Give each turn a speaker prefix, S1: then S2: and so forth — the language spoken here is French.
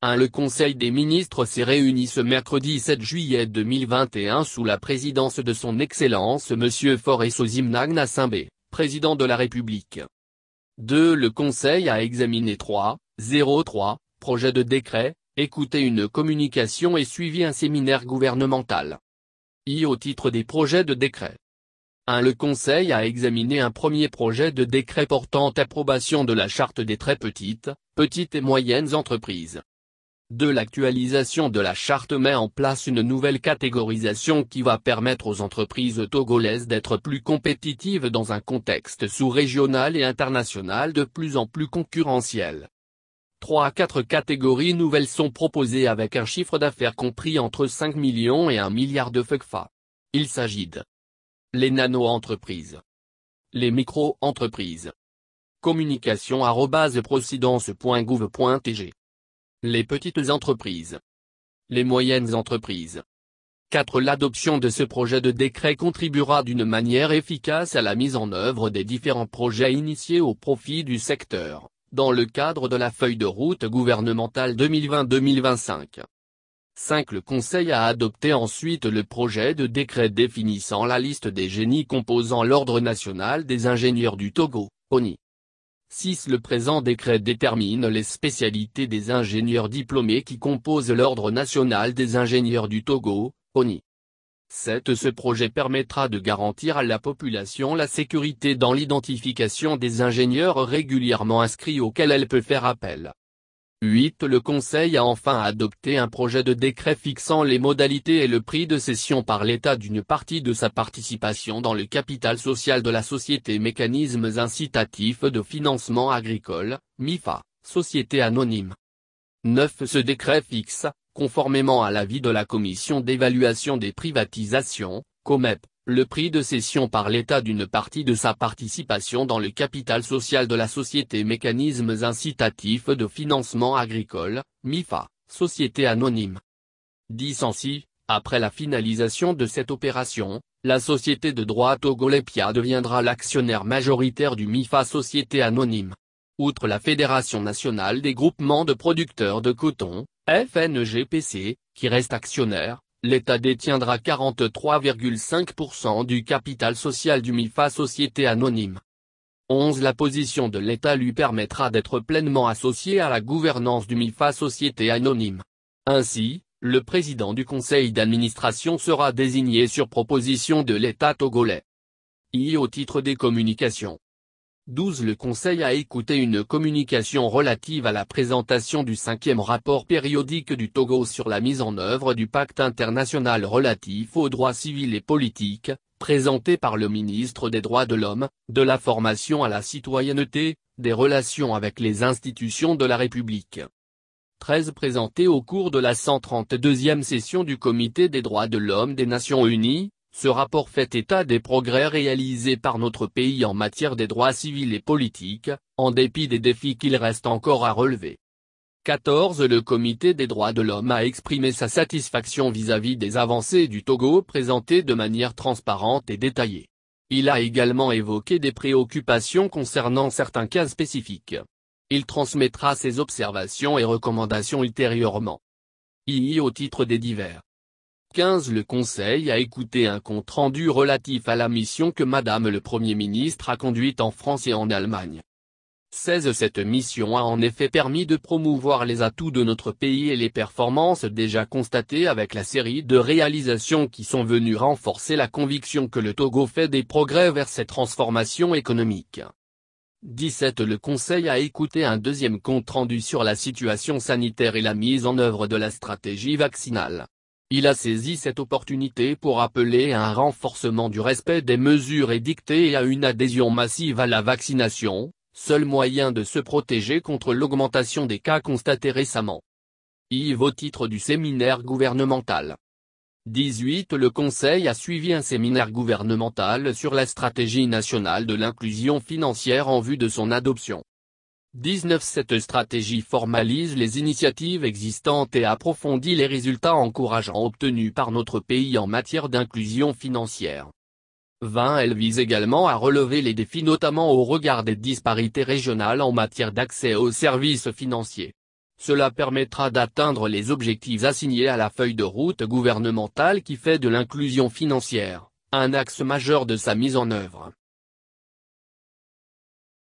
S1: Le Conseil des ministres s'est réuni ce mercredi 7 juillet 2021 sous la présidence de son Excellence Monsieur Faure Sozimna Simbe, président de la République. 2. Le Conseil a examiné 3 projets de décret, écouté une communication et suivi un séminaire gouvernemental. Au titre des projets de décret. Le Conseil a examiné un premier projet de décret portant approbation de la charte des très petites et moyennes entreprises. 2. L'actualisation de la charte met en place une nouvelle catégorisation qui va permettre aux entreprises togolaises d'être plus compétitives dans un contexte sous-régional et international de plus en plus concurrentiel. 4 catégories nouvelles sont proposées avec un chiffre d'affaires compris entre 5 millions et 1 milliard de FCFA. Il s'agit de les nano-entreprises, les micro-entreprises, communication@procidence.gouv.tg, les petites entreprises, les moyennes entreprises. 4. L'adoption de ce projet de décret contribuera d'une manière efficace à la mise en œuvre des différents projets initiés au profit du secteur, dans le cadre de la feuille de route gouvernementale 2020-2025. 5. Le Conseil a adopté ensuite le projet de décret définissant la liste des génies composant l'Ordre national des ingénieurs du Togo, ONI. 6. Le présent décret détermine les spécialités des ingénieurs diplômés qui composent l'Ordre national des ingénieurs du Togo, ONI. 7. Ce projet permettra de garantir à la population la sécurité dans l'identification des ingénieurs régulièrement inscrits auxquels elle peut faire appel. 8. Le Conseil a enfin adopté un projet de décret fixant les modalités et le prix de cession par l'État d'une partie de sa participation dans le capital social de la société Mécanismes incitatifs de financement agricole, MIFA, société anonyme. 9. Ce décret fixe, conformément à l'avis de la Commission d'évaluation des privatisations, COMEP, le prix de cession par l'État d'une partie de sa participation dans le capital social de la société Mécanismes incitatifs de financement agricole, MIFA, société anonyme. 10. Ainsi, après la finalisation de cette opération, la société de droit togolais PIA deviendra l'actionnaire majoritaire du MIFA société anonyme. Outre la Fédération nationale des groupements de producteurs de coton, FNGPC, qui reste actionnaire, l'État détiendra 43,5% du capital social du MIFA société anonyme. 11. La position de l'État lui permettra d'être pleinement associé à la gouvernance du MIFA société anonyme. Ainsi, le président du conseil d'administration sera désigné sur proposition de l'État togolais. Au titre des communications. 12. Le Conseil a écouté une communication relative à la présentation du 5e rapport périodique du Togo sur la mise en œuvre du pacte international relatif aux droits civils et politiques, présenté par le ministre des Droits de l'Homme, de la formation à la citoyenneté, des relations avec les institutions de la République. 13. Présenté au cours de la 132e session du Comité des droits de l'homme des Nations Unies, ce rapport fait état des progrès réalisés par notre pays en matière des droits civils et politiques, en dépit des défis qu'il reste encore à relever. 14. Le Comité des droits de l'homme a exprimé sa satisfaction vis-à-vis des avancées du Togo présentées de manière transparente et détaillée. Il a également évoqué des préoccupations concernant certains cas spécifiques. Il transmettra ses observations et recommandations ultérieurement. Au titre des divers. 15. Le Conseil a écouté un compte-rendu relatif à la mission que Madame le Premier ministre a conduite en France et en Allemagne. 16. Cette mission a en effet permis de promouvoir les atouts de notre pays et les performances déjà constatées avec la série de réalisations qui sont venues renforcer la conviction que le Togo fait des progrès vers ses transformations économiques. 17. Le Conseil a écouté un deuxième compte-rendu sur la situation sanitaire et la mise en œuvre de la stratégie vaccinale. Il a saisi cette opportunité pour appeler à un renforcement du respect des mesures édictées et à une adhésion massive à la vaccination, seul moyen de se protéger contre l'augmentation des cas constatés récemment. Au titre du séminaire gouvernemental. 18. Le Conseil a suivi un séminaire gouvernemental sur la stratégie nationale de l'inclusion financière en vue de son adoption. 19. Cette stratégie formalise les initiatives existantes et approfondit les résultats encourageants obtenus par notre pays en matière d'inclusion financière. 20. Elle vise également à relever les défis notamment au regard des disparités régionales en matière d'accès aux services financiers. Cela permettra d'atteindre les objectifs assignés à la feuille de route gouvernementale qui fait de l'inclusion financière un axe majeur de sa mise en œuvre.